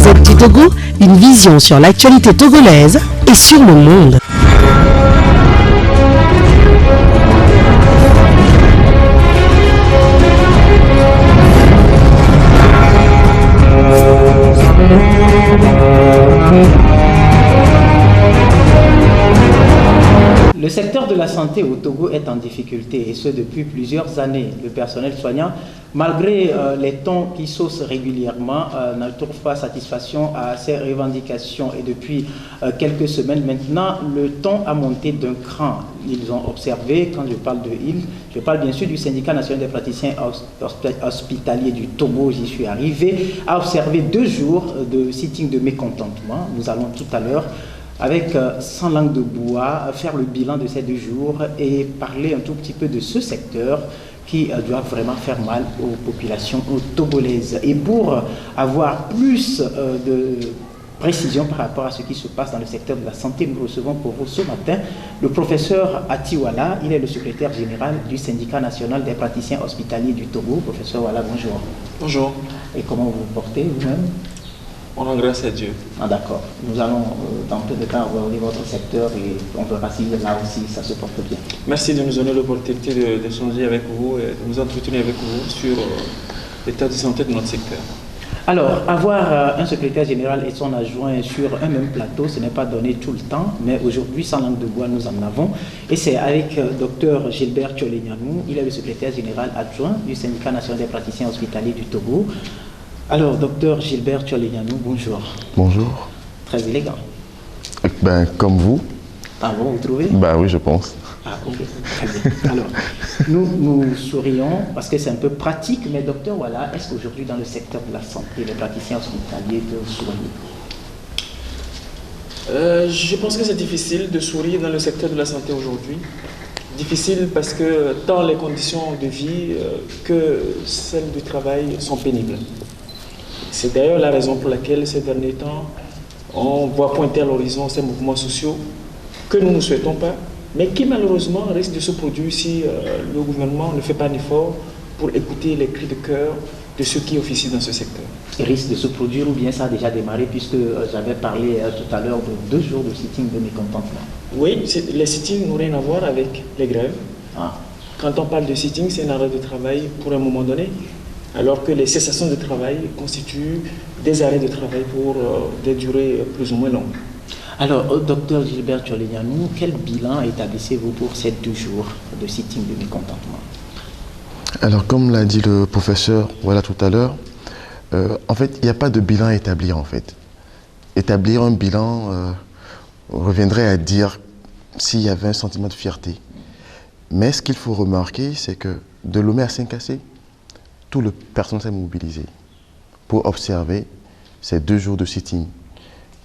Gazette du Togo, une vision sur l'actualité togolaise et sur le monde. Le secteur de la santé au Togo est en difficulté et ce depuis plusieurs années. Le personnel soignant, malgré les tons qui saucent régulièrement, ne trouve pas satisfaction à ces revendications. Et depuis quelques semaines maintenant, le ton a monté d'un cran. Ils ont observé, quand je parle de ils, je parle bien sûr du syndicat national des praticiens hospitaliers du Togo, j'y suis arrivé, a observé 2 jours de sitting de mécontentement. Nous allons tout à l'heure, avec 100 langues de bois, faire le bilan de ces 2 jours et parler un tout petit peu de ce secteur qui doit vraiment faire mal aux populations togolaises. Et pour avoir plus de précision par rapport à ce qui se passe dans le secteur de la santé, nous recevons pour vous ce matin le professeur Ati Wala. Il est le secrétaire général du syndicat national des praticiens hospitaliers du Togo. Professeur Wala, bonjour. Bonjour. Et comment vous vous portez vous-même? On rend grâce à Dieu. Ah d'accord. Nous allons dans peu de temps aborder votre secteur et on verra si là aussi ça se porte bien. Merci de nous donner l'opportunité d'échanger avec vous et de nous entretenir avec vous sur l'état de santé de notre secteur. Alors, avoir un secrétaire général et son adjoint sur un même plateau, ce n'est pas donné tout le temps, mais aujourd'hui, sans langue de bois, nous en avons. Et c'est avec Dr Gilbert Tcholenyanou, il est le secrétaire général adjoint du syndicat national des praticiens hospitaliers du Togo. Alors, docteur Gilbert Tcholenyanou, bonjour. Bonjour. Très élégant. Ben, comme vous. Ah bon, vous trouvez? Ben oui, je pense. Ah, ok, très bien. Alors, nous sourions parce que c'est un peu pratique, mais docteur, voilà, est-ce qu'aujourd'hui, dans le secteur de la santé, les praticiens hospitaliers peuvent soigner? Je pense que c'est difficile de sourire dans le secteur de la santé aujourd'hui. Difficile parce que tant les conditions de vie que celles du travail sont pénibles. C'est d'ailleurs la raison pour laquelle ces derniers temps, on voit pointer à l'horizon ces mouvements sociaux que nous ne souhaitons pas, mais qui malheureusement risquent de se produire si le gouvernement ne fait pas d'effort pour écouter les cris de cœur de ceux qui officient dans ce secteur. Il risque de se produire ou bien ça a déjà démarré puisque j'avais parlé tout à l'heure de 2 jours de sitting de mécontentement. Oui, les sittings n'ont rien à voir avec les grèves. Ah. Quand on parle de sitting, c'est un arrêt de travail pour un moment donné, alors que les cessations de travail constituent des arrêts de travail pour des durées plus ou moins longues. Alors, docteur Gilbert Tcholenyanou, quel bilan établissez-vous pour ces 2 jours de sitting de mécontentement? Alors, comme l'a dit le professeur voilà, tout à l'heure, en fait, il n'y a pas de bilan à établir, en fait. Établir un bilan reviendrait à dire s'il y avait un sentiment de fierté. Mais ce qu'il faut remarquer, c'est que de Lomé à Saint-Cassé, tout le personnel s'est mobilisé pour observer ces 2 jours de sitting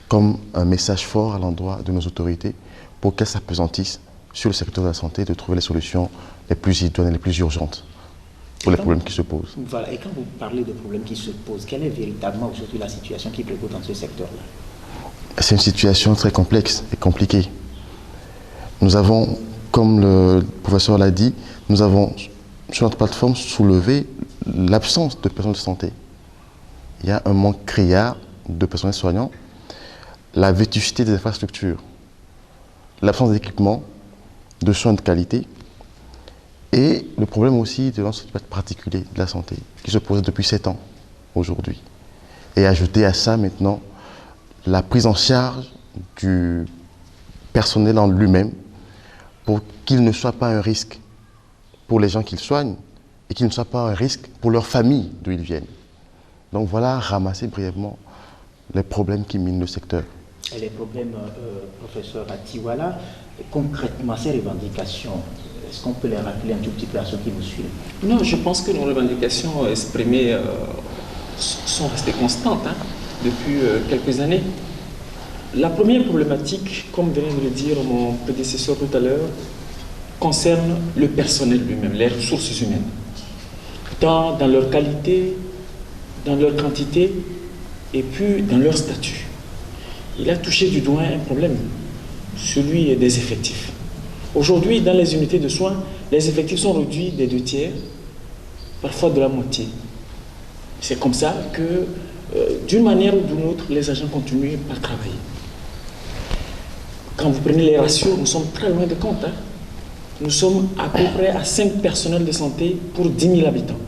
comme un message fort à l'endroit de nos autorités pour qu'elles s'appesantissent sur le secteur de la santé, de trouver les solutions les plus idoines et les plus urgentes pour les problèmes qui se posent. Voilà, et quand vous parlez de problèmes qui se posent, quelle est véritablement aujourd'hui la situation qui prévaut dans ce secteur-là? C'est une situation très complexe et compliquée. Nous avons, comme le professeur l'a dit, nous avons sur notre plateforme soulevé l'absence de personnel de santé. Il y a un manque criard de personnel soignant, la vétusté des infrastructures, l'absence d'équipements, de soins de qualité et le problème aussi de l'enseignement particulier de la santé qui se pose depuis 7 ans aujourd'hui. Et ajouter à ça maintenant la prise en charge du personnel en lui-même pour qu'il ne soit pas un risque pour les gens qu'il soigne et qu'il ne soit pas un risque pour leur famille d'où ils viennent. Donc voilà, ramasser brièvement les problèmes qui minent le secteur. Et les problèmes, professeur Atiwala, concrètement, ces revendications, est-ce qu'on peut les rappeler un tout petit peu à ceux qui nous suivent? Non, je pense que nos revendications exprimées sont restées constantes depuis quelques années. La première problématique, comme venait de le dire mon prédécesseur tout à l'heure, concerne le personnel lui-même, les ressources humaines, tant dans leur qualité, dans leur quantité et puis dans leur statut. Il a touché du doigt un problème, celui des effectifs. Aujourd'hui, dans les unités de soins, les effectifs sont réduits des 2 tiers, parfois de la moitié. C'est comme ça que d'une manière ou d'une autre, les agents continuent à travailler. Quand vous prenez les ratios, nous sommes très loin de compte. Hein. Nous sommes à peu près à 5 personnels de santé pour 10 000 habitants.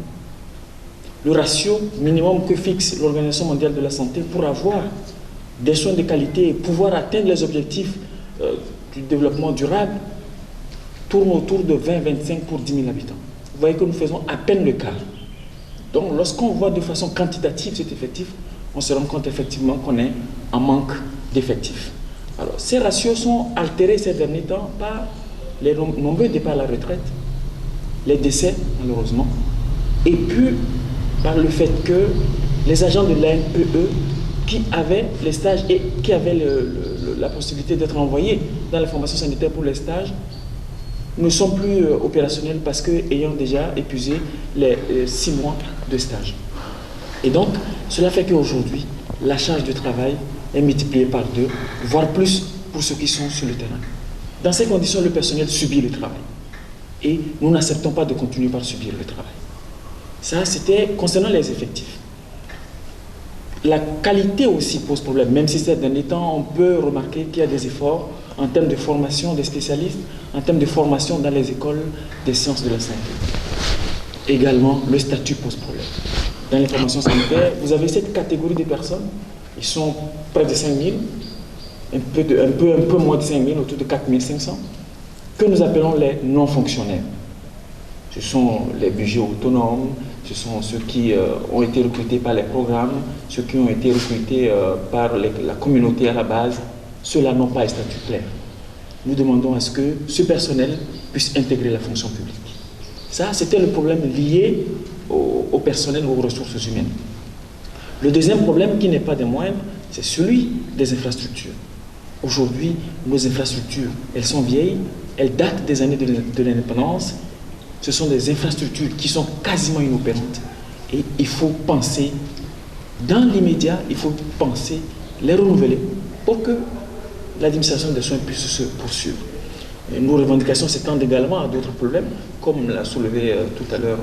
Le ratio minimum que fixe l'Organisation mondiale de la santé pour avoir des soins de qualité et pouvoir atteindre les objectifs du développement durable tourne autour de 20-25 pour 10 000 habitants. Vous voyez que nous faisons à peine le quart. Donc lorsqu'on voit de façon quantitative cet effectif, on se rend compte effectivement qu'on est en manque d'effectifs. Alors ces ratios sont altérés ces derniers temps par les nombreux départs à la retraite, les décès malheureusement, et puis par le fait que les agents de l'ANPE qui avaient les stages et qui avaient la possibilité d'être envoyés dans la formation sanitaire pour les stages ne sont plus opérationnels parce qu'ayant déjà épuisé les 6 mois de stage. Et donc, cela fait qu'aujourd'hui, la charge de travail est multipliée par 2, voire plus pour ceux qui sont sur le terrain. Dans ces conditions, le personnel subit le travail. Et nous n'acceptons pas de continuer par subir le travail. Ça, c'était concernant les effectifs. La qualité aussi pose problème, même si ces derniers temps, on peut remarquer qu'il y a des efforts en termes de formation des spécialistes, en termes de formation dans les écoles des sciences de la santé. Également, le statut pose problème. Dans les formations sanitaires, vous avez cette catégorie de personnes, ils sont près de 5 000, un peu moins de 5 000, autour de 4 500, que nous appelons les non-fonctionnaires. Ce sont les budgets autonomes, ce sont ceux qui ont été recrutés par les programmes, ceux qui ont été recrutés par la communauté à la base. Ceux-là n'ont pas un statut clair. Nous demandons à ce que ce personnel puisse intégrer la fonction publique. Ça, c'était le problème lié au personnel ou aux ressources humaines. Le deuxième problème, qui n'est pas des moindres, c'est celui des infrastructures. Aujourd'hui, nos infrastructures, elles sont vieilles, elles datent des années de l'indépendance. Ce sont des infrastructures qui sont quasiment inopérantes. Et il faut penser, dans l'immédiat, il faut penser les renouveler pour que l'administration des soins puisse se poursuivre. Et nos revendications s'étendent également à d'autres problèmes, comme l'a soulevé tout à l'heure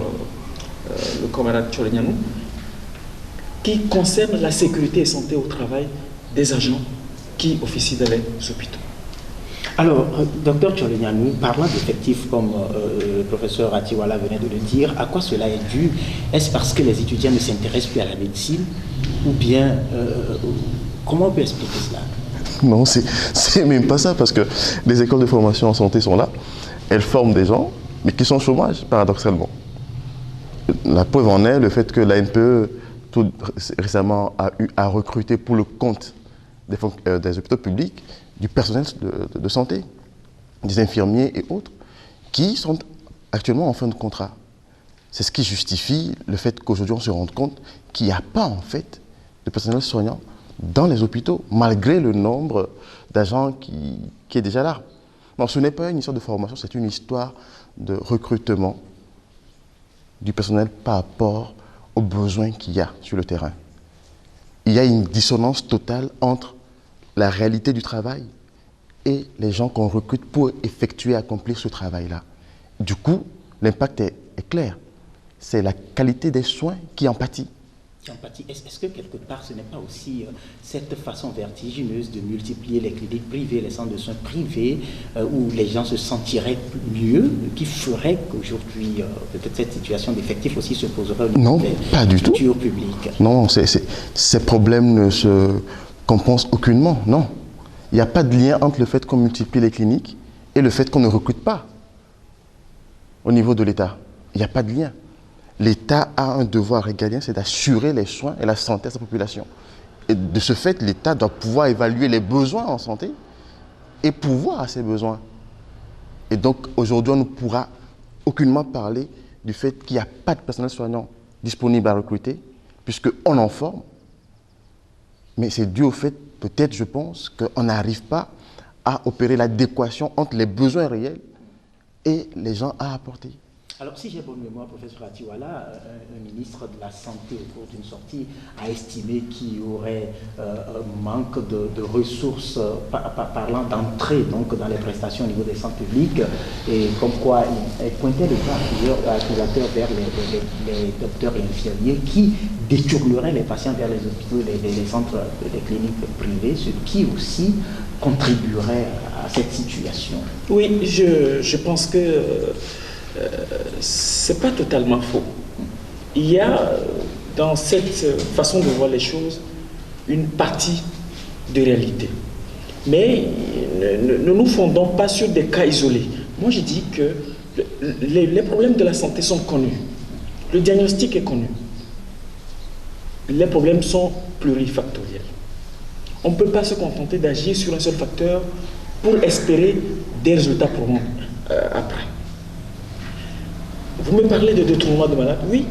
le camarade Tcholenyanou, qui concernent la sécurité et santé au travail des agents qui officient dans les hôpitaux. Alors, docteur Tcholenyanou, parlant d'effectifs comme le professeur Atiwala venait de le dire, à quoi cela est dû? Est-ce parce que les étudiants ne s'intéressent plus à la médecine? Ou bien, comment on peut expliquer cela? Non, c'est même pas ça, parce que les écoles de formation en santé sont là, elles forment des gens, mais qui sont au chômage, paradoxalement. La preuve en est le fait que l'ANPE, tout récemment, a eu à recruter pour le compte des hôpitaux publics du personnel de santé, des infirmiers et autres, qui sont actuellement en fin de contrat. C'est ce qui justifie le fait qu'aujourd'hui on se rende compte qu'il n'y a pas en fait de personnel soignant dans les hôpitaux, malgré le nombre d'agents qui est déjà là. Non, ce n'est pas une histoire de formation, c'est une histoire de recrutement du personnel par rapport aux besoins qu'il y a sur le terrain. Il y a une dissonance totale entre la réalité du travail et les gens qu'on recrute pour effectuer, accomplir ce travail-là. Du coup, l'impact est clair. C'est la qualité des soins qui en pâtit. Est-ce que quelque part ce n'est pas aussi cette façon vertigineuse de multiplier les cliniques privées, les centres de soins privés, où les gens se sentiraient mieux, qui ferait qu'aujourd'hui peut-être cette situation d'effectif aussi se poserait au niveau des structures publiques? Non, ces problèmes ne se compensent aucunement, non. Il n'y a pas de lien entre le fait qu'on multiplie les cliniques et le fait qu'on ne recrute pas au niveau de l'État. Il n'y a pas de lien. L'État a un devoir régalien, c'est d'assurer les soins et la santé à sa population. Et de ce fait, l'État doit pouvoir évaluer les besoins en santé et pourvoir à ces besoins. Et donc, aujourd'hui, on ne pourra aucunement parler du fait qu'il n'y a pas de personnel soignant disponible à recruter, puisqu'on en forme. Mais c'est dû au fait, peut-être, je pense, qu'on n'arrive pas à opérer l'adéquation entre les besoins réels et les gens à apporter. Alors, si j'ai bonne mémoire, professeur Atiwala, un ministre de la Santé, au cours d'une sortie, a estimé qu'il y aurait un manque de ressources parlant d'entrée donc, dans les prestations au niveau des centres publics, et comme quoi il pointait les accusateurs vers les docteurs et infirmiers qui détourneraient les patients vers les hôpitaux, les centres, les cliniques privées, ce qui aussi contribuerait à cette situation. Oui, je pense que c'est pas totalement faux. Il y a dans cette façon de voir les choses une partie de réalité. Mais ne nous fondons pas sur des cas isolés. Moi, je dis que les problèmes de la santé sont connus. Le diagnostic est connu. Les problèmes sont plurifactoriels. On ne peut pas se contenter d'agir sur un seul facteur pour espérer des résultats probants après. Vous me parlez de détournement de malades. Oui,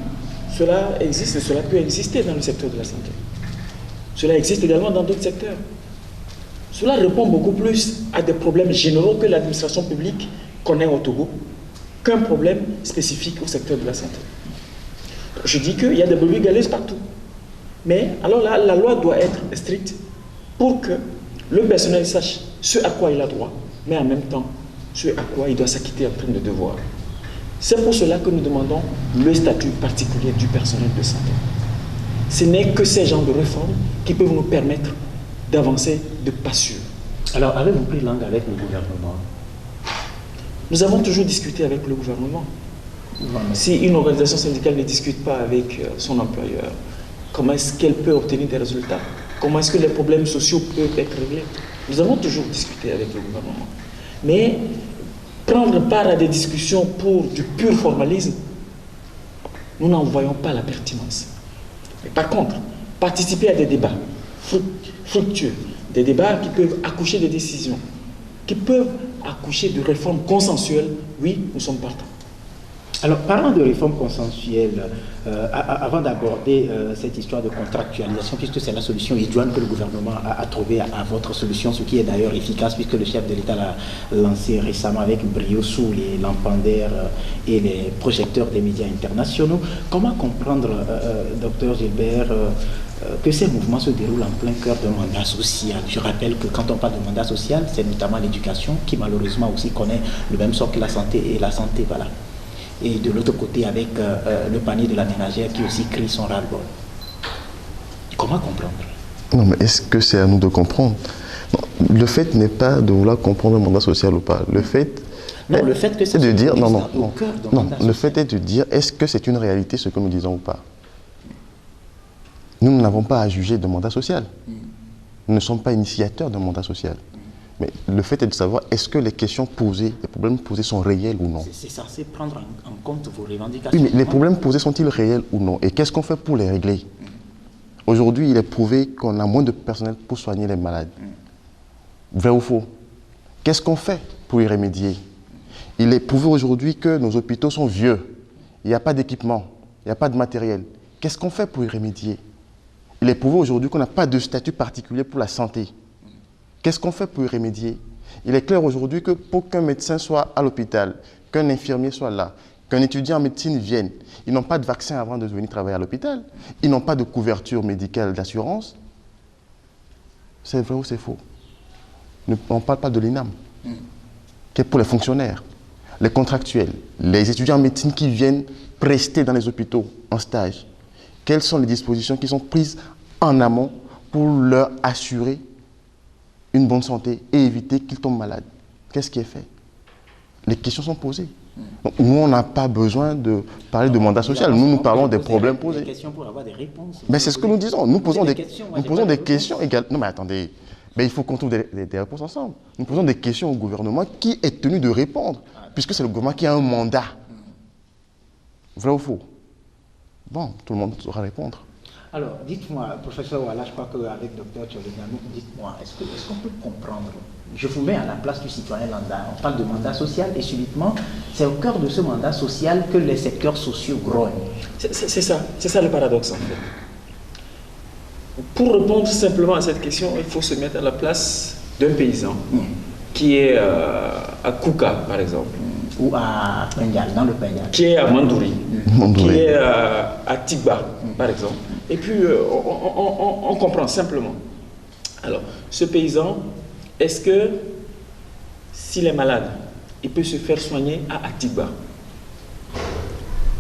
cela existe et cela peut exister dans le secteur de la santé. Cela existe également dans d'autres secteurs. Cela répond beaucoup plus à des problèmes généraux que l'administration publique connaît au Togo qu'un problème spécifique au secteur de la santé. Je dis qu'il y a des brebis galeuses partout. Mais alors là, la loi doit être stricte pour que le personnel sache ce à quoi il a droit, mais en même temps, ce à quoi il doit s'acquitter en termes de devoirs. C'est pour cela que nous demandons le statut particulier du personnel de santé. Ce n'est que ces genres de réformes qui peuvent nous permettre d'avancer de pas sûr. Alors, avez-vous pris langue avec le gouvernement? Nous avons toujours discuté avec le gouvernement. Si une organisation syndicale ne discute pas avec son employeur, comment est-ce qu'elle peut obtenir des résultats? Comment est-ce que les problèmes sociaux peuvent être réglés? Nous avons toujours discuté avec le gouvernement. Mais prendre part à des discussions pour du pur formalisme, nous n'en voyons pas la pertinence. Mais par contre, participer à des débats fructueux, des débats qui peuvent accoucher de décisions, qui peuvent accoucher de réformes consensuelles, oui, nous sommes partants. Alors, parlant de réforme consensuelle, avant d'aborder cette histoire de contractualisation, puisque c'est la solution idoine que le gouvernement a trouvée à votre solution, ce qui est d'ailleurs efficace, puisque le chef de l'État l'a lancé récemment avec brio sous les lampadaires et les projecteurs des médias internationaux. Comment comprendre, docteur Gilbert, que ces mouvements se déroulent en plein cœur d'un mandat social? Je rappelle que quand on parle de mandat social, c'est notamment l'éducation qui malheureusement aussi connaît le même sort que la santé, et la santé, voilà. Et de l'autre côté avec le panier de la ménagère qui aussi crie son ras-le-bol. Comment comprendre? Non, mais est-ce que c'est à nous de comprendre? Non, le fait n'est pas de vouloir comprendre le mandat social ou pas. Le fait, non, le fait que c'est de dire non, le fait est de dire est-ce que c'est une réalité ce que nous disons ou pas. Nous n'avons pas à juger de mandat social. Nous ne sommes pas initiateurs d'un mandat social. Mais le fait est de savoir est-ce que les questions posées, les problèmes posés sont réels ou non. C'est censé prendre en compte vos revendications. Oui, mais les problèmes posés sont-ils réels ou non? Et qu'est-ce qu'on fait pour les régler? Aujourd'hui, il est prouvé qu'on a moins de personnel pour soigner les malades. Vrai ou faux? Qu'est-ce qu'on fait pour y remédier? Il est prouvé aujourd'hui que nos hôpitaux sont vieux. Il n'y a pas d'équipement, il n'y a pas de matériel. Qu'est-ce qu'on fait pour y remédier? Il est prouvé aujourd'hui qu'on n'a pas de statut particulier pour la santé. Qu'est-ce qu'on fait pour y remédier? Il est clair aujourd'hui que pour qu'un médecin soit à l'hôpital, qu'un infirmier soit là, qu'un étudiant en médecine vienne, ils n'ont pas de vaccin avant de venir travailler à l'hôpital. Ils n'ont pas de couverture médicale d'assurance. C'est vrai ou c'est faux? On ne parle pas de l'INAM, qui est pour les fonctionnaires, les contractuels, les étudiants en médecine qui viennent prester dans les hôpitaux en stage. Quelles sont les dispositions qui sont prises en amont pour leur assurer une bonne santé et éviter qu'ils tombent malades? Qu'est-ce qui est fait? Les questions sont posées. Donc, nous, on n'a pas besoin de parler de mandat social. Nous parlons des problèmes posés. Des questions pour avoir des réponses. Mais c'est ce que nous disons. Nous posons des questions égales. Non, mais attendez. Mais il faut qu'on trouve des réponses ensemble. Nous posons des questions au gouvernement qui est tenu de répondre, puisque c'est le gouvernement qui a un mandat. Vrai ou faux? Bon, tout le monde saura répondre. Alors, dites-moi, professeur Ouala, je crois qu'avec docteur Tcholéganou, dites-moi, est-ce qu'on peut comprendre? Je vous mets à la place du citoyen lambda. On parle de mandat social et subitement, c'est au cœur de ce mandat social que les secteurs sociaux grognent. C'est ça le paradoxe en fait. Pour répondre simplement à cette question, il faut se mettre à la place d'un paysan qui est à Kouka, par exemple, ou à Pendial, dans le Pendial. Qui est à Mandouri, Mandouri. qui est à Tigba, par exemple. Et puis, on comprend simplement. Alors, ce paysan, est-ce que, s'il est malade, il peut se faire soigner à Tigba,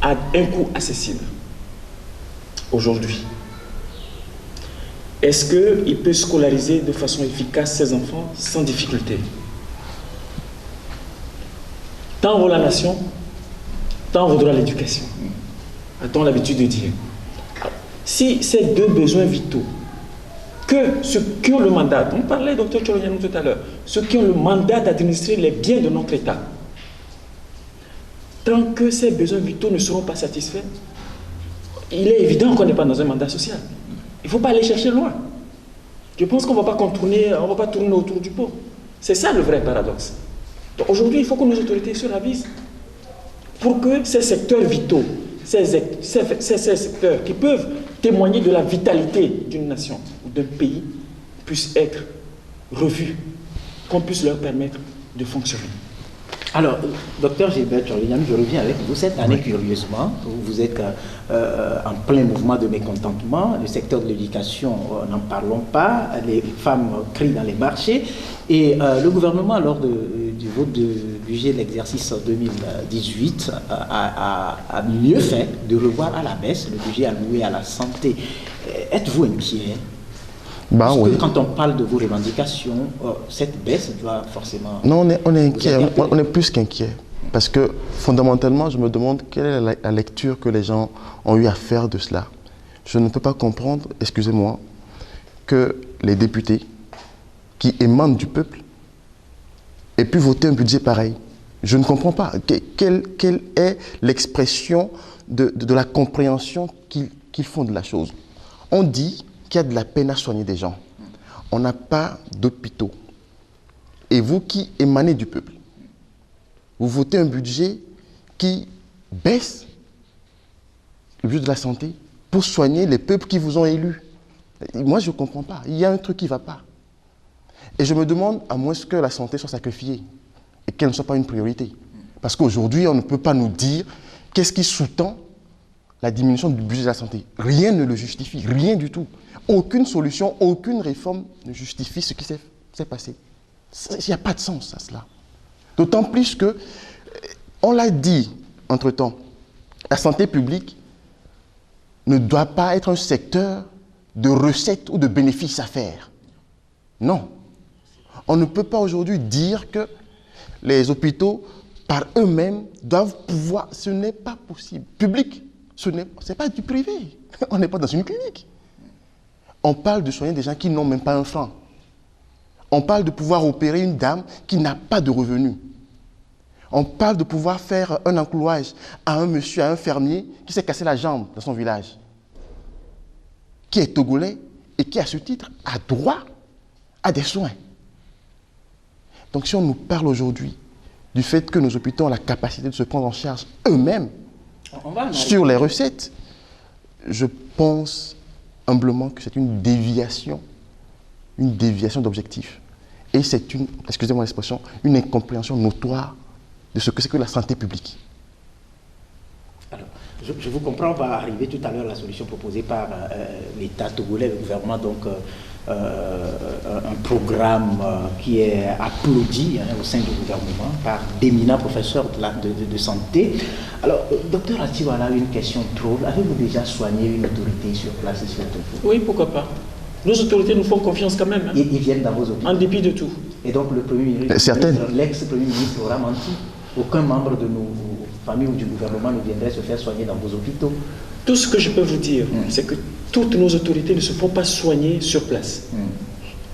à un coût accessible, aujourd'hui? Est-ce qu'il peut scolariser de façon efficace ses enfants sans difficulté? Tant vaut la nation, tant vaudra l'éducation, a-t-on l'habitude de dire. Si ces deux besoins vitaux, que ceux qui ont le mandat, on parlait, docteur Tcholonianou, tout à l'heure, ceux qui ont le mandat d'administrer les biens de notre État, tant que ces besoins vitaux ne seront pas satisfaits, il est évident qu'on n'est pas dans un mandat social. Il ne faut pas aller chercher loin. Je pense qu'on ne va pas contourner, on ne va pas tourner autour du pot. C'est ça le vrai paradoxe. Aujourd'hui, il faut que nos autorités se ravisent pour que ces secteurs vitaux, ces secteurs qui peuvent témoigner de la vitalité d'une nation ou d'un pays puissent être revus, qu'on puisse leur permettre de fonctionner. Alors, docteur Gilbert Tchorlian, je reviens avec vous. Cette année, curieusement, vous êtes en plein mouvement de mécontentement. Le secteur de l'éducation, n'en parlons pas. Les femmes crient dans les marchés. Et le gouvernement, lors du vote du budget de l'exercice 2018, a mieux fait de revoir à la baisse le budget alloué à la santé. Êtes-vous inquiet? Parce que quand on parle de vos revendications, cette baisse doit forcément... Non, on est inquiet, on est plus qu'inquiet. Parce que fondamentalement, je me demande quelle est la lecture que les gens ont eu à faire de cela. Je ne peux pas comprendre, excusez-moi, que les députés qui émanent du peuple aient pu voter un budget pareil. Je ne comprends pas. Quelle est l'expression de la compréhension qu'ils font de la chose? On dit qu'il y a de la peine à soigner des gens. On n'a pas d'hôpitaux. Et vous qui émanez du peuple, vous votez un budget qui baisse le budget de la santé pour soigner les peuples qui vous ont élus. Moi, je ne comprends pas. Il y a un truc qui ne va pas. Et je me demande, à moins que la santé soit sacrifiée et qu'elle ne soit pas une priorité. Parce qu'aujourd'hui, on ne peut pas nous dire qu'est-ce qui sous-tend la diminution du budget de la santé. Rien ne le justifie, rien du tout. Aucune solution, aucune réforme ne justifie ce qui s'est passé. Il n'y a pas de sens à cela. D'autant plus que, on l'a dit entre-temps, la santé publique ne doit pas être un secteur de recettes ou de bénéfices à faire. Non. On ne peut pas aujourd'hui dire que les hôpitaux, par eux-mêmes, doivent pouvoir... Ce n'est pas possible. Public, ce n'est pas du privé. On n'est pas dans une clinique. On parle de soigner des gens qui n'ont même pas un franc. On parle de pouvoir opérer une dame qui n'a pas de revenus. On parle de pouvoir faire un enclouage à un monsieur, à un fermier qui s'est cassé la jambe dans son village, qui est togolais et qui, à ce titre, a droit à des soins. Donc si on nous parle aujourd'hui du fait que nos hôpitaux ont la capacité de se prendre en charge eux-mêmes sur les recettes, je pense humblement que c'est une déviation d'objectif. Et c'est une, excusez-moi l'expression, une incompréhension notoire de ce que c'est que la santé publique. Alors, je vous comprends, on va arriver tout à l'heure à la solution proposée par l'État togolais, le gouvernement, donc un programme qui est applaudi au sein du gouvernement par d'éminents professeurs de santé. Alors, docteur Atiwala, une question drôle. Avez-vous déjà soigné une autorité sur place ici au Togo? Oui, pourquoi pas. Nos autorités nous font confiance quand même. Hein. Ils viennent dans vos hôpitaux. En dépit de tout. Et donc le Premier ministre, l'ex-Premier ministre aura menti. Aucun membre de nos familles ou du gouvernement ne viendrait se faire soigner dans vos hôpitaux. Tout ce que je peux vous dire, c'est que toutes nos autorités ne se font pas soigner sur place.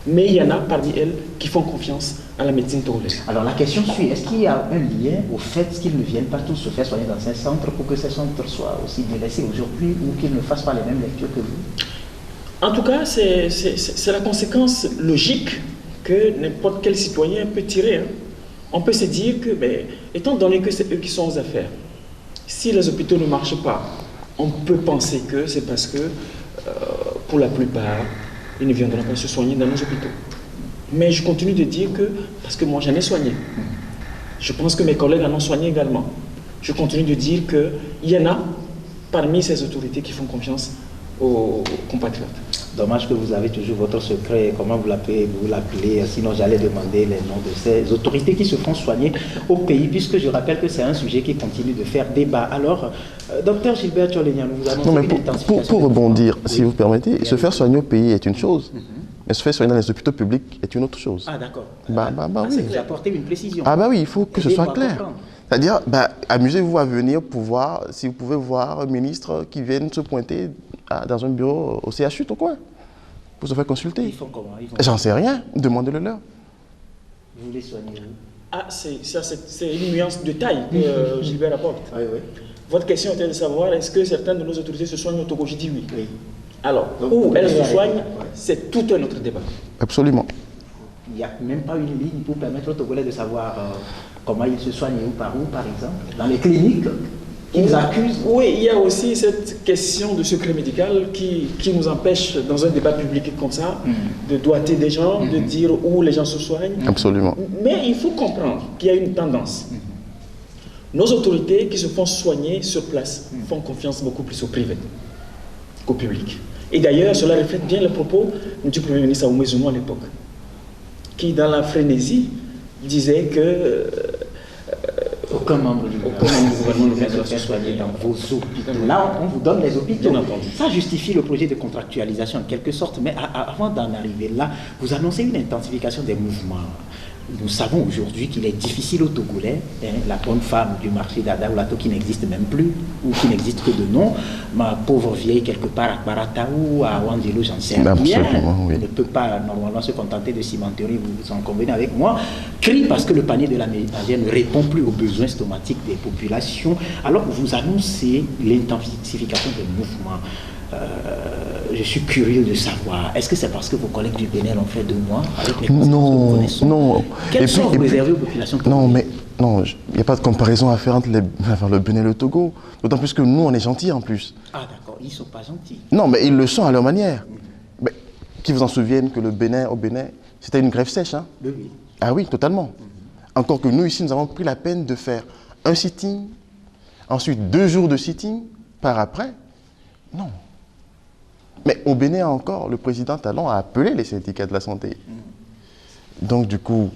Mais il y en a parmi elles qui font confiance à la médecine togolaise. Alors la question suit, est-ce qu'il y a un lien au fait qu'ils ne viennent pas tous se faire soigner dans ces centres pour que ces centres soient aussi délaissés aujourd'hui ou qu'ils ne fassent pas les mêmes lectures que vous? En tout cas, c'est la conséquence logique que n'importe quel citoyen peut tirer. Hein. On peut se dire que, étant donné que c'est eux qui sont aux affaires, si les hôpitaux ne marchent pas, on peut penser que c'est parce que, pour la plupart, ils ne viendront pas se soigner dans nos hôpitaux. Mais je continue de dire que, parce que moi j'en ai soigné, Je pense que mes collègues en ont soigné également. Je continue de dire qu'il y en a parmi ces autorités qui font confiance aux compatriotes. Dommage que vous avez toujours votre secret, comment vous l'appelez, sinon j'allais demander les noms de ces autorités qui se font soigner au pays, puisque je rappelle que c'est un sujet qui continue de faire débat. Alors, docteur Gilbert Tcholénian, nous vous annoncez une intensification. Pour rebondir, si vous permettez, se faire soigner au pays est une chose, mais se faire soigner dans les hôpitaux publics est une autre chose. Ah d'accord. Oui. Vous apportez une précision. Ah bah oui, il faut que ce soit clair. C'est-à-dire, amusez-vous à venir pour voir si vous pouvez voir un ministre qui vienne se pointer dans un bureau au CHU au coin pour se faire consulter. Ils font comment? J'en sais rien, demandez-le leur. Vous les soignez où? Ah, c'est une nuance de taille que Gilbert apporte. Oui, oui. Votre question était de savoir est-ce que certaines de nos autorités se soignent au Togo? Je dis oui. Oui. Alors, Donc, où elles se soignent, c'est tout un autre débat. Absolument. Il n'y a même pas une ligne pour permettre aux Togolais de savoir comment ils se soignent et où, par exemple, dans les cliniques qu'ils accusent. Oui, il y a aussi cette question de secret médical qui nous empêche, dans un débat public comme ça, de doiter des gens, de dire où les gens se soignent. Absolument. Mais il faut comprendre qu'il y a une tendance. Nos autorités qui se font soigner sur place font confiance beaucoup plus au privé qu'au public. Et d'ailleurs, cela reflète bien les propos du Premier ministre Aoumé Zounou à l'époque, qui, dans la frénésie, disait que aucun membre du gouvernement ne vient se faire soigner dans vos hôpitaux. Là, on vous donne les hôpitaux. Ça justifie le projet de contractualisation en quelque sorte. Mais avant d'en arriver là, vous annoncez une intensification des mouvements. Nous savons aujourd'hui qu'il est difficile aux Togolais, la bonne femme du marché d'Adaoulato qui n'existe même plus, ou qui n'existe que de nom, ma pauvre vieille quelque part à Barataou, à Wangelo, j'en sais rien, oui. ne peut pas normalement se contenter de cimenterie, vous en convenez avec moi, crie parce que le panier de la ménagère ne répond plus aux besoins stomatiques des populations. Alors vous annoncez l'intensification des mouvements. Je suis curieux de savoir, est-ce que c'est parce que vos collègues du Bénin l'ont fait 2 mois avec les Non. Quels sont vous réservés aux populations togolaises? Non, il n'y a pas de comparaison à faire entre le Bénin et le Togo. D'autant plus que nous, on est gentils en plus. Ah d'accord, ils ne sont pas gentils. Non, mais ils le sont à leur manière. Mais, qui vous en souviennent que au Bénin, c'était une grève sèche, hein? Oui. Ah oui, totalement. Encore que nous, ici, nous avons pris la peine de faire un sitting, ensuite 2 jours de sitting, par après. Non. Mais au Bénin encore, le président Talon a appelé les syndicats de la santé. Donc du coup,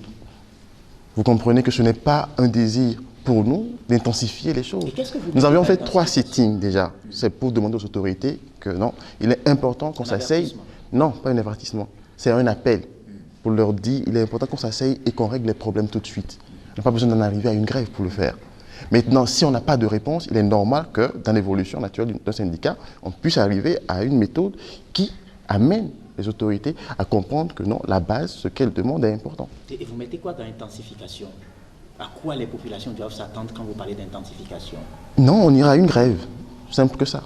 vous comprenez que ce n'est pas un désir pour nous d'intensifier les choses. Nous avions fait 3 sittings déjà. C'est pour demander aux autorités que non, il est important qu'on s'asseye. Non, pas un avertissement. C'est un appel pour leur dire il est important qu'on s'asseye et qu'on règle les problèmes tout de suite. On n'a pas besoin d'en arriver à une grève pour le faire. Maintenant, si on n'a pas de réponse, il est normal que dans l'évolution naturelle d'un syndicat, on puisse arriver à une méthode qui amène les autorités à comprendre que non, la base, ce qu'elles demandent est important. Et vous mettez quoi dans l'intensification? À quoi les populations doivent s'attendre quand vous parlez d'intensification? Non, on ira à une grève, simple que ça.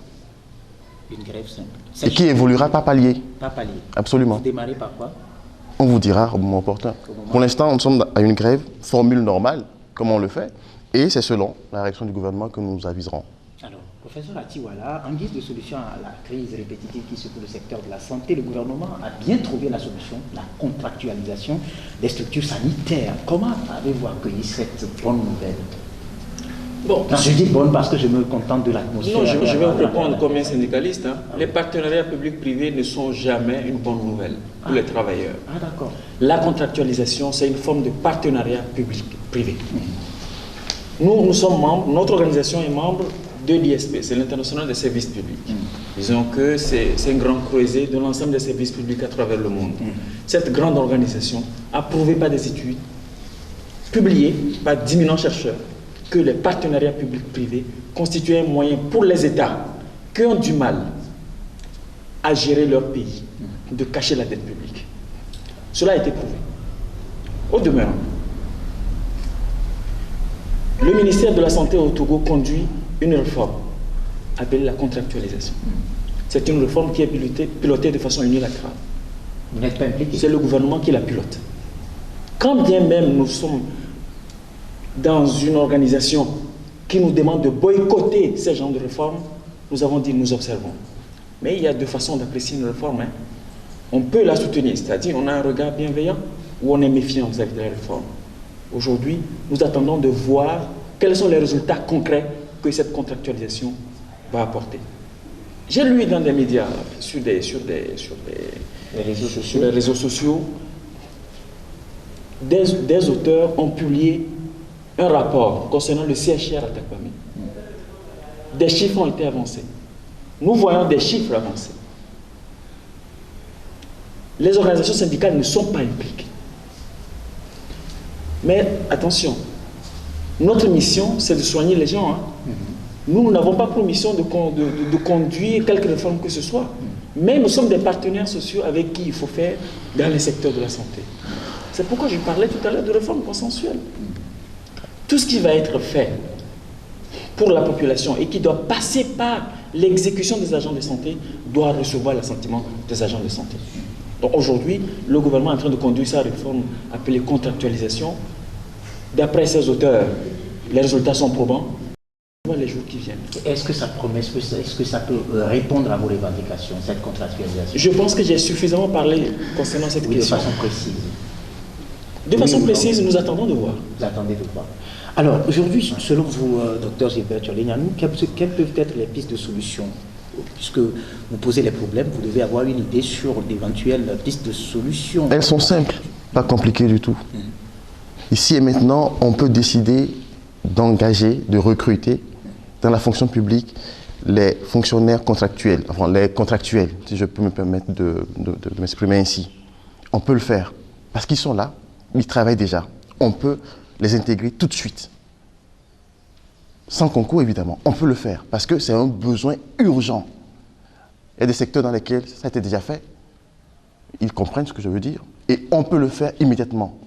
Une grève simple. Et qui évoluera par palier. Par palier. Absolument. Vous démarrez par quoi? On vous dira au moment opportun. Pour l'instant, nous sommes à une grève, formule normale, comme on le fait. Et c'est selon la réaction du gouvernement que nous aviserons. Alors, professeur Atiwala, en guise de solution à la crise répétitive qui secoue le secteur de la santé, le gouvernement a bien trouvé la solution, la contractualisation des structures sanitaires. Comment avez-vous accueilli cette bonne nouvelle? Bon, je dis bonne parce que je me contente de l'atmosphère. Non, je vais vous répondre comme un syndicaliste. Les partenariats publics-privés ne sont jamais une bonne nouvelle pour les travailleurs. Ah d'accord. La contractualisation, c'est une forme de partenariat public-privé. Nous sommes membres, notre organisation est membre de l'ISP, c'est l'International des services publics. Disons que c'est un grand creuset de l'ensemble des services publics à travers le monde. Cette grande organisation a prouvé par des études publiées par d'imminents chercheurs que les partenariats publics-privés constituent un moyen pour les États qui ont du mal à gérer leur pays, de cacher la dette publique. Cela a été prouvé. Au demeurant, le ministère de la Santé au Togo conduit une réforme appelée la contractualisation. C'est une réforme qui est pilotée de façon unilatérale. Vous n'êtes pas impliqué? C'est le gouvernement qui la pilote. Quand bien même nous sommes dans une organisation qui nous demande de boycotter ces genres de réformes, nous avons dit nous observons. Mais il y a 2 façons d'apprécier une réforme. On peut la soutenir, c'est-à-dire on a un regard bienveillant ou on est méfiant vis-à-vis de la réforme. Aujourd'hui, nous attendons de voir quels sont les résultats concrets que cette contractualisation va apporter. J'ai lu dans des médias, sur les réseaux sociaux, des auteurs ont publié un rapport concernant le CHR à Takwame. Des chiffres ont été avancés. Nous voyons des chiffres avancés. Les organisations syndicales ne sont pas impliquées. Mais attention, notre mission, c'est de soigner les gens. Nous n'avons pas pour mission de conduire quelque réforme que ce soit. Mais nous sommes des partenaires sociaux avec qui il faut faire dans les secteurs de la santé. C'est pourquoi je parlais tout à l'heure de réforme consensuelle. Tout ce qui va être fait pour la population et qui doit passer par l'exécution des agents de santé doit recevoir l'assentiment des agents de santé. Donc aujourd'hui, le gouvernement est en train de conduire sa réforme appelée contractualisation. D'après ses auteurs, les résultats sont probants. On voit les jours qui viennent. Est-ce que ça promet, est-ce que ça peut répondre à vos revendications, cette contractualisation? Je pense que j'ai suffisamment parlé concernant cette question. De façon précise. De façon précise, nous attendons de voir. Vous attendez de voir. Alors, aujourd'hui, selon vous, docteur Gilbert Tchorlignanou, quelles peuvent être les pistes de solution? Puisque vous posez les problèmes, vous devez avoir une idée sur d'éventuelles pistes de solution. Elles sont simples, pas compliquées du tout. Ici et maintenant, on peut décider d'engager, de recruter dans la fonction publique les fonctionnaires contractuels, enfin les contractuels, si je peux me permettre de m'exprimer ainsi. On peut le faire, parce qu'ils sont là, ils travaillent déjà. On peut les intégrer tout de suite. Sans concours, évidemment. On peut le faire, parce que c'est un besoin urgent. Il y a des secteurs dans lesquels ça a été déjà fait. Ils comprennent ce que je veux dire. Et on peut le faire immédiatement.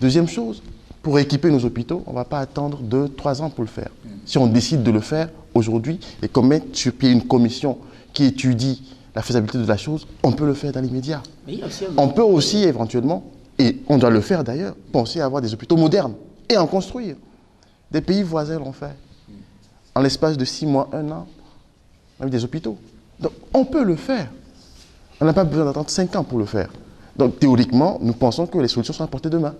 Deuxième chose, pour équiper nos hôpitaux, on ne va pas attendre 2-3 ans pour le faire. Si on décide de le faire aujourd'hui et qu'on met sur pied une commission qui étudie la faisabilité de la chose, on peut le faire dans l'immédiat. On peut aussi éventuellement, et on doit le faire d'ailleurs, penser à avoir des hôpitaux modernes et en construire. Des pays voisins l'ont fait. En l'espace de 6 mois, 1 an, on a eu des hôpitaux. Donc on peut le faire. On n'a pas besoin d'attendre 5 ans pour le faire. Donc théoriquement, nous pensons que les solutions sont à portée de main.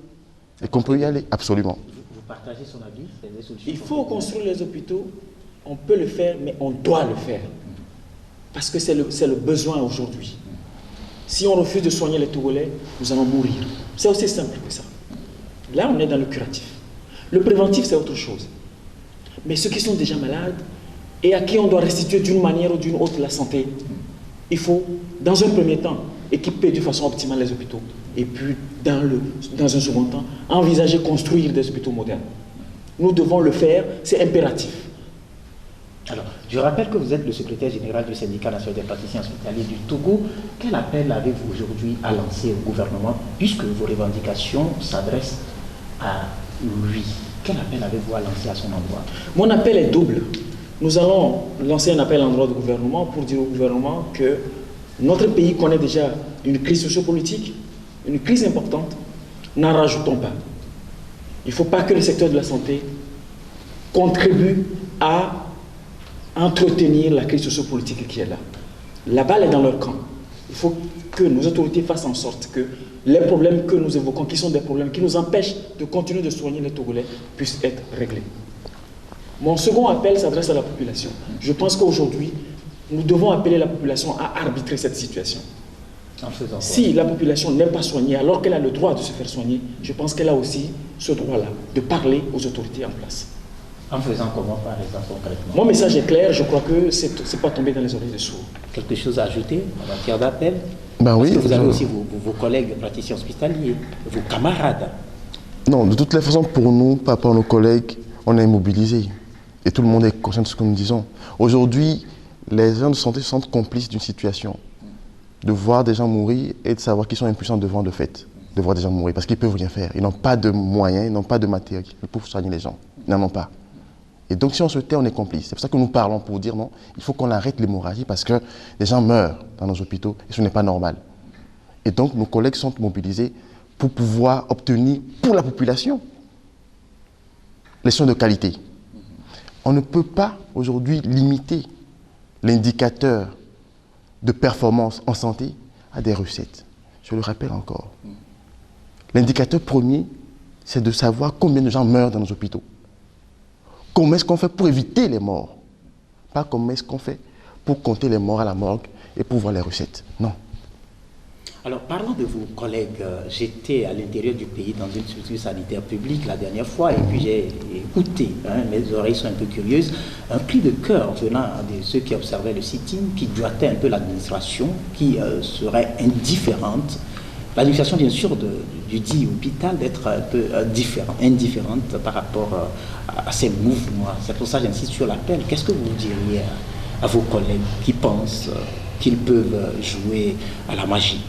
Et qu'on peut y aller, absolument. Vous partagez son avis? Il faut construire les hôpitaux, on peut le faire, mais on doit le faire. Parce que c'est le besoin aujourd'hui. Si on refuse de soigner les Togolais, nous allons mourir. C'est aussi simple que ça. Là, on est dans le curatif. Le préventif, c'est autre chose. Mais ceux qui sont déjà malades et à qui on doit restituer d'une manière ou d'une autre la santé, il faut, dans un premier temps, équiper de façon optimale les hôpitaux. Et puis, dans un second temps, envisager construire des hôpitaux modernes. Nous devons le faire, c'est impératif. Alors, je rappelle que vous êtes le secrétaire général du syndicat national des praticiens hospitaliers du Togo. Quel appel avez-vous aujourd'hui à lancer au gouvernement, puisque vos revendications s'adressent à lui? Quel appel avez-vous à lancer à son endroit? Mon appel est double. Nous allons lancer un appel à l'endroit du gouvernement pour dire au gouvernement que notre pays connaît déjà une crise sociopolitique, une crise importante. N'en rajoutons pas. Il ne faut pas que le secteur de la santé contribue à entretenir la crise sociopolitique qui est là. La balle est dans leur camp. Il faut que nos autorités fassent en sorte que les problèmes que nous évoquons, qui sont des problèmes qui nous empêchent de continuer de soigner les Togolais, puissent être réglés. Mon second appel s'adresse à la population. Je pense qu'aujourd'hui, nous devons appeler la population à arbitrer cette situation. Si la population n'est pas soignée alors qu'elle a le droit de se faire soigner, je pense qu'elle a aussi ce droit-là de parler aux autorités en place. En faisant comment, par exemple, concrètement? Mon message est clair, je crois que ce n'est pas tombé dans les oreilles de sourds. Quelque chose à ajouter en matière d'appel? Ben oui. Parce que vous avez aussi vos collègues praticiens hospitaliers, vos camarades. Non, de toutes les façons, pour nous, par rapport à nos collègues, on est mobilisés. Et tout le monde est conscient de ce que nous disons. Aujourd'hui, les gens de santé se sentent complices d'une situation. De voir des gens mourir et de savoir qu'ils sont impuissants devant le fait de voir des gens mourir. Parce qu'ils ne peuvent rien faire. Ils n'ont pas de moyens, ils n'ont pas de matériel pour soigner les gens. Ils n'en ont pas. Et donc, si on se tait, on est complice. C'est pour ça que nous parlons pour dire non, il faut qu'on arrête l'hémorragie parce que les gens meurent dans nos hôpitaux et ce n'est pas normal. Et donc, nos collègues sont mobilisés pour pouvoir obtenir pour la population les soins de qualité. On ne peut pas aujourd'hui limiter l'indicateur de performance en santé à des recettes. Je le rappelle encore. L'indicateur premier, c'est de savoir combien de gens meurent dans nos hôpitaux. Comment est-ce qu'on fait pour éviter les morts? Pas comment est-ce qu'on fait pour compter les morts à la morgue et pour voir les recettes. Non. Alors, parlons de vos collègues. J'étais à l'intérieur du pays dans une structure sanitaire publique la dernière fois et puis j'ai écouté, mes oreilles sont un peu curieuses, un cri de cœur venant de ceux qui observaient le sitting, qui doigtaient un peu l'administration, qui serait indifférente. L'administration, bien sûr, du dit hôpital d'être un peu indifférente par rapport à ces mouvements. C'est pour ça que j'insiste sur l'appel. Qu'est-ce que vous diriez à vos collègues qui pensent qu'ils peuvent jouer à la magie?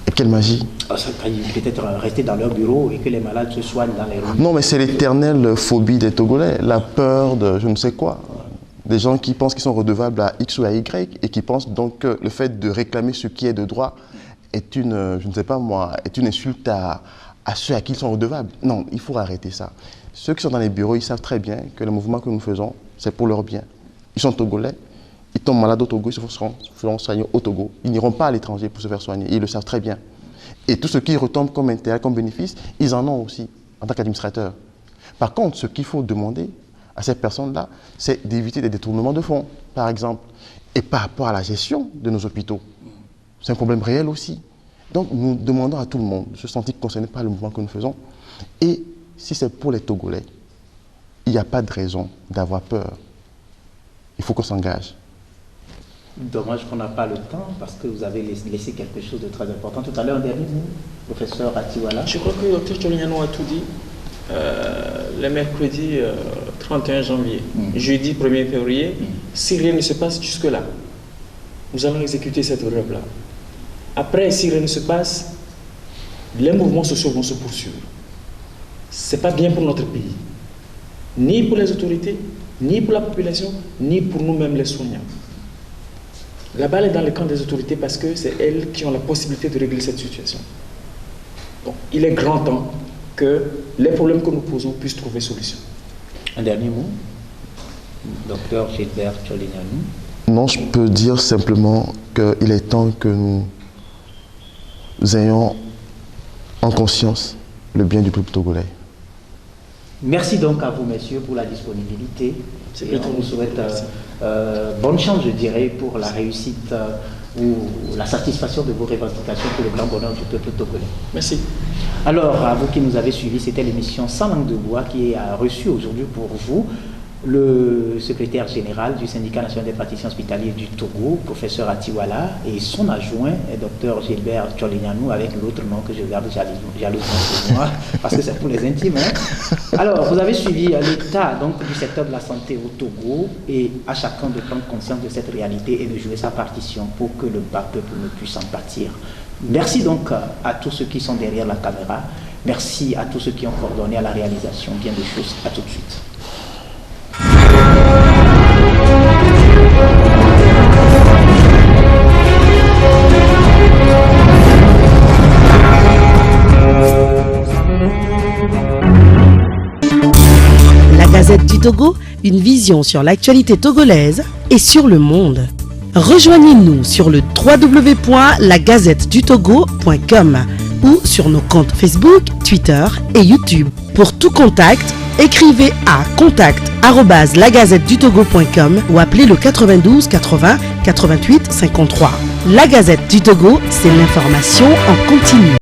Et quelle magie? Peut-être rester dans leur bureau et que les malades se soignent dans les rues. Non, mais c'est l'éternelle phobie des Togolais, la peur de je ne sais quoi. Des gens qui pensent qu'ils sont redevables à X ou à Y et qui pensent donc que le fait de réclamer ce qui est de droit est une, je ne sais pas moi, est une insulte à ceux à qui ils sont redevables. Non, il faut arrêter ça. Ceux qui sont dans les bureaux, ils savent très bien que le mouvement que nous faisons, c'est pour leur bien. Ils sont Togolais, ils tombent malades au Togo, ils se feront soigner au Togo. Ils n'iront pas à l'étranger pour se faire soigner, ils le savent très bien. Et tout ce qui retombe comme intérêt, comme bénéfice, ils en ont aussi en tant qu'administrateurs. Par contre, ce qu'il faut demander à ces personnes-là, c'est d'éviter des détournements de fonds, par exemple. Et par rapport à la gestion de nos hôpitaux, c'est un problème réel aussi. Donc nous demandons à tout le monde de se sentir concerné par le mouvement que nous faisons. Et si c'est pour les Togolais, il n'y a pas de raison d'avoir peur. Il faut qu'on s'engage. Dommage qu'on n'a pas le temps parce que vous avez laissé quelque chose de très important. Tout à l'heure, un dernier mot, professeur Atiwala. Je crois que le docteur Tcholignano a tout dit. Le mercredi 31 janvier, jeudi 1er février, si rien ne se passe jusque-là, nous allons exécuter cette œuvre-là. Après, si rien ne se passe, les mouvements sociaux vont se poursuivre. Ce n'est pas bien pour notre pays, ni pour les autorités, ni pour la population, ni pour nous-mêmes les soignants. La balle est dans le camp des autorités parce que c'est elles qui ont la possibilité de régler cette situation. Donc, il est grand temps que les problèmes que nous posons puissent trouver solution. Un dernier mot, docteur Gilbert Tcholignano. Non, je peux dire simplement qu'il est temps que nous ayons en conscience le bien du peuple togolais. Merci donc à vous, messieurs, pour la disponibilité. Et on vous souhaite bonne chance, je dirais, pour la réussite ou la satisfaction de vos revendications pour le grand bonheur du peuple togolais. Merci. Alors, à vous qui nous avez suivis, c'était l'émission Sans langue de bois qui a reçu aujourd'hui pour vous le secrétaire général du syndicat national des praticiens hospitaliers du Togo, professeur Atiwala, et son adjoint, docteur Gilbert Tcholignano, avec l'autre nom que je garde jalousement pour moi, parce que c'est pour les intimes. Alors, vous avez suivi l'état donc, du secteur de la santé au Togo, et à chacun de prendre conscience de cette réalité et de jouer sa partition pour que le bas peuple ne puisse en pâtir. Merci donc à tous ceux qui sont derrière la caméra. Merci à tous ceux qui ont coordonné à la réalisation. Bien des choses. À tout de suite. La Gazette du Togo, une vision sur l'actualité togolaise et sur le monde. Rejoignez-nous sur le www.lagazettedutogo.com ou sur nos comptes Facebook, Twitter et YouTube. Pour tout contact, écrivez à contact@lagazettedutogo.com ou appelez le 92 80 88 53. La Gazette du Togo, c'est l'information en continu.